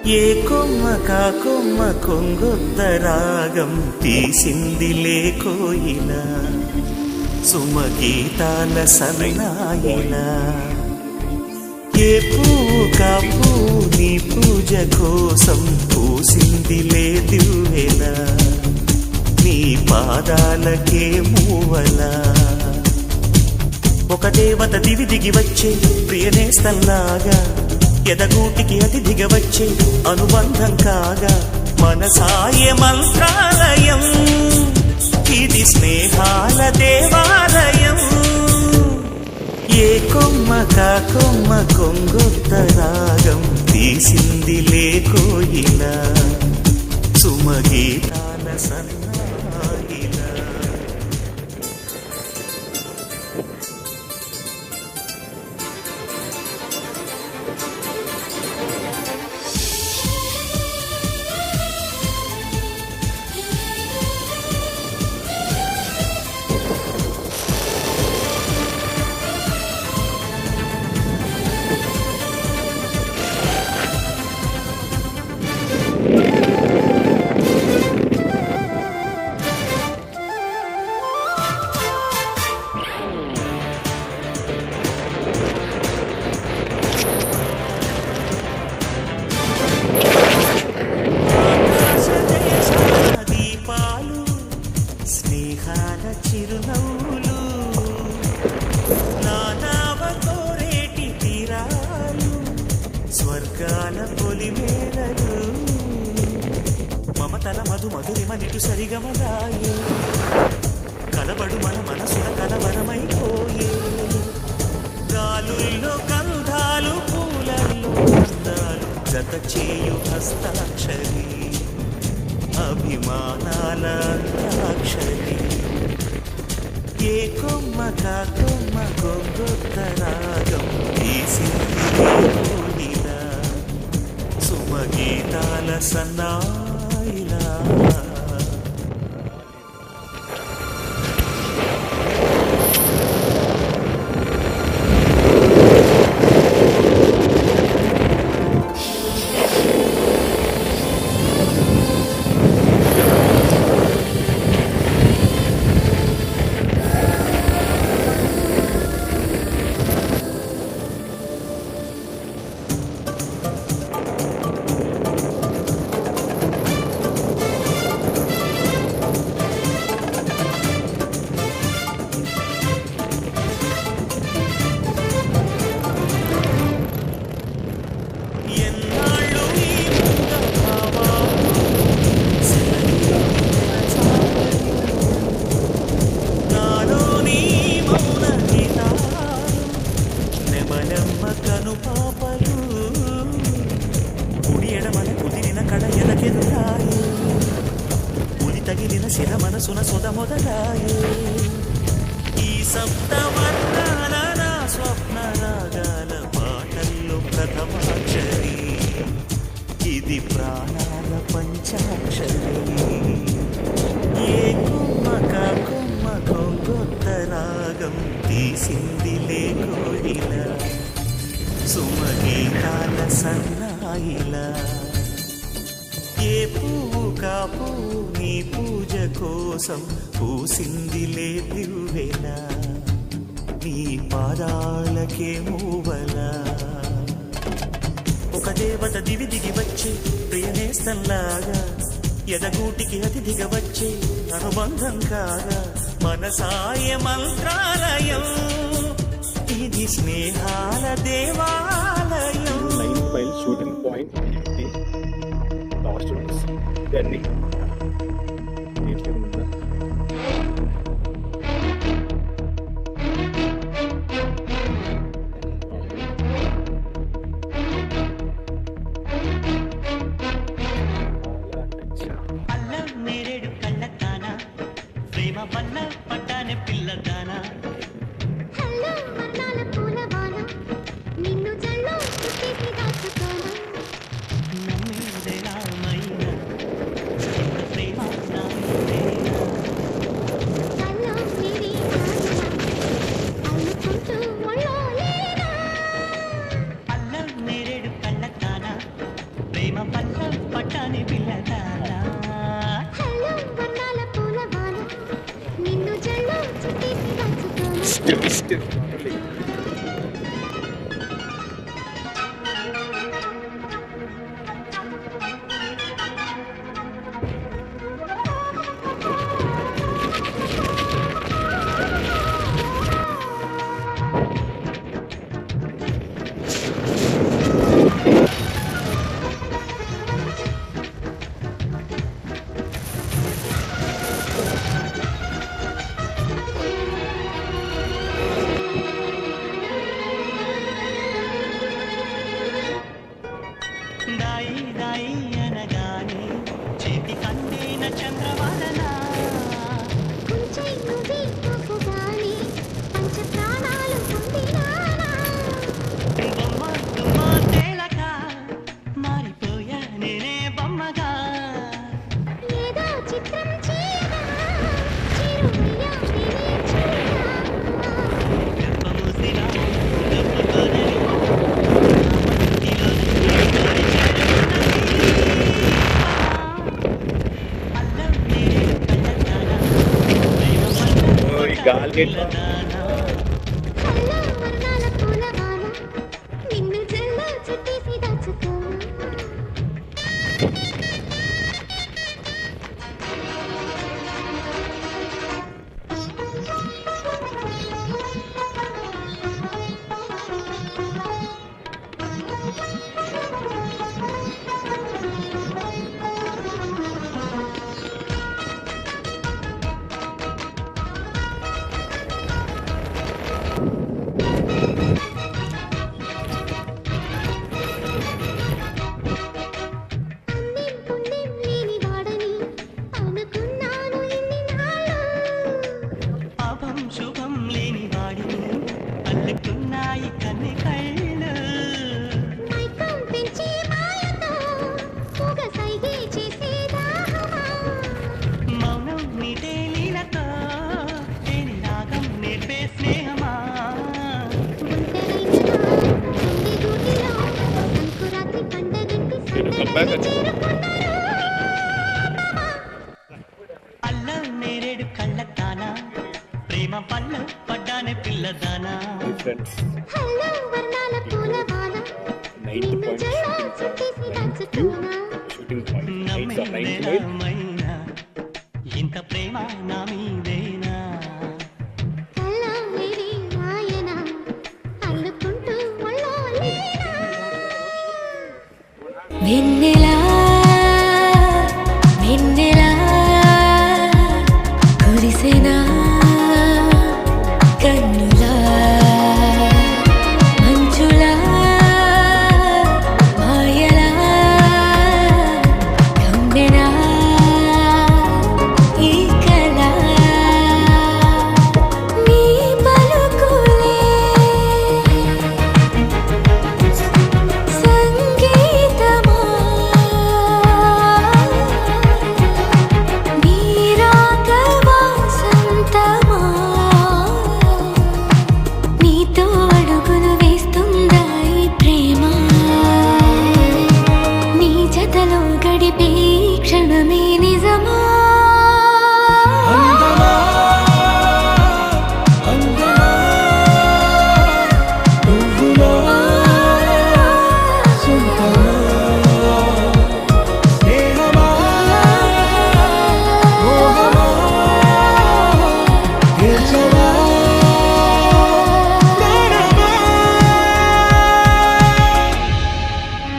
ఏ కొమ్మ కా కొమ్మ కొంగొత్త రాగం తీసిందిలే కోయిల సుమగీతాల సన్నాయిల ఏ పువ్వు కా పువ్వు నీ పూజ కోసం పూసిందిలే దివ్వెల నీ పాదాలకే మూవల ఒక దేవత దివి దిగి వచ్చే ప్రియనేస్తల్లాగా ఎదగూటికి అతిథిగా వచ్చే అనుబంధం కాగా మనసాయ మంత్రాలయం ఇది స్నేహాల దేవాలయం ఏ కొమ్మ కా కొమ్మ కొంగొత్త రాగం తీసిందిలే కోయిల సుమగీతాల సన్నాయిల చిరునవ్వులు నానావ కోరేటి తీరాలు స్వర్గాల పొలిమేరలు మమతల మధు మధురిమ నిటు సరిగమలాయే కలబడు మన మనసుల కలవరమైపోయే గాలుల్లో గంధాలు పూలల్లో అందాలు జత చేయు హస్తాక్షరి అభిమానాల అంతాక్షరి ఏ కొమ్మ కా కొమ్మ కొంగొత్త రాగం తీసిందిల సుమగీతాల సన్నాయిల కను పాపలు కుడి ఎడమన కుదిరిన కడ ఎదకెదురాయి ఉలి తగిలిన శిర మనసున సొద మొదలాయే ఈ సప్తవర్ణాల నా స్వప్న రాగాల పాటల్లో ప్రథమాక్షరి ఇది ప్రాణాల పంచాక్షరి ఏ కొమ్మ కా కొమ్మ కొంగొత్త రాగం తీసిందిలే కోయిల సుమగీతాల సన్నాయిల ఏ పువ్వు కా పువ్వు నీ పూజ కోసం పూసిందిలే దివ్వెల నీ పాదాలకే మూవల ఒక దేవత దివి దిగి వచ్చే ప్రియనేస్తంలాగా ఎదగూటికి అతిథిగా వచ్చే అనుబంధం కాగా మనసాయ మంత్రాలయం ఇది స్నేహాల దేవాలయం line file shooting point last journey నీట్గా ఉందా అల్లం నేరేడు కళ్ళతానా ప్రేమ వల్ల పట్టానే పిల్లదానా ప్రేమ పల్ల పట్టాని పిల్లదానా హలో వర్ణాల పూలవాన నిన్ను జల్లో చుట్టేసి దాచుకోనా Still. దాయి దాయి అనగానే చేతి కందేన చంద్రవదన కొంచెం నువ్వే తప్పుగానే పంచ ప్రాణాలు పొందినానా బొమ్మ తుమ్మ తేలక మారిపోయా నేనే బొమ్మగా ఏదో చిత్రం చేయగా చిరుమయ్యా నేనే చూడా గర్భమూసిన గొప్పతోనే Oh, ఈ గాలి హలో వర్ణాల పూలవాన నిన్ను జల్లో చుట్టేసి దాచుకోనా అన్నేం పుణ్యం లేని వాడని అనుకున్నాను ఇన్ని నాళ్ళు పాపం శుభం లేని వాడిని అల్లుకున్నాయి కన్ని కళ్ళు మైకం పెంచి మాయతో పొగ సైగే చేసే దాహమా మౌనం మీటే లీలతో తేని రాగం నేర్పే స్నేహమా ఒంటరైన గుండె గూటిలో సంకురాత్రి పండగంటి సందడిని చేరుకున్నారు అల్లం నేరేడు కళ్ళతానా ప్రేమ పల్ల పడ్డానే పిల్లదానా ఫ్రెండ్స్ హలో వర్ణాల పూలవాన 9th నిన్ను point జల్లో చుట్టేసి దాచుకోనా shooting point 8 or 9 to 8 నమ్మిందేనా ఇంత ప్రేమ నా మీదేనా కల్లో లేని మాయన అల్లుకుంటూ ఒళ్ళో లేనా వెన్నెల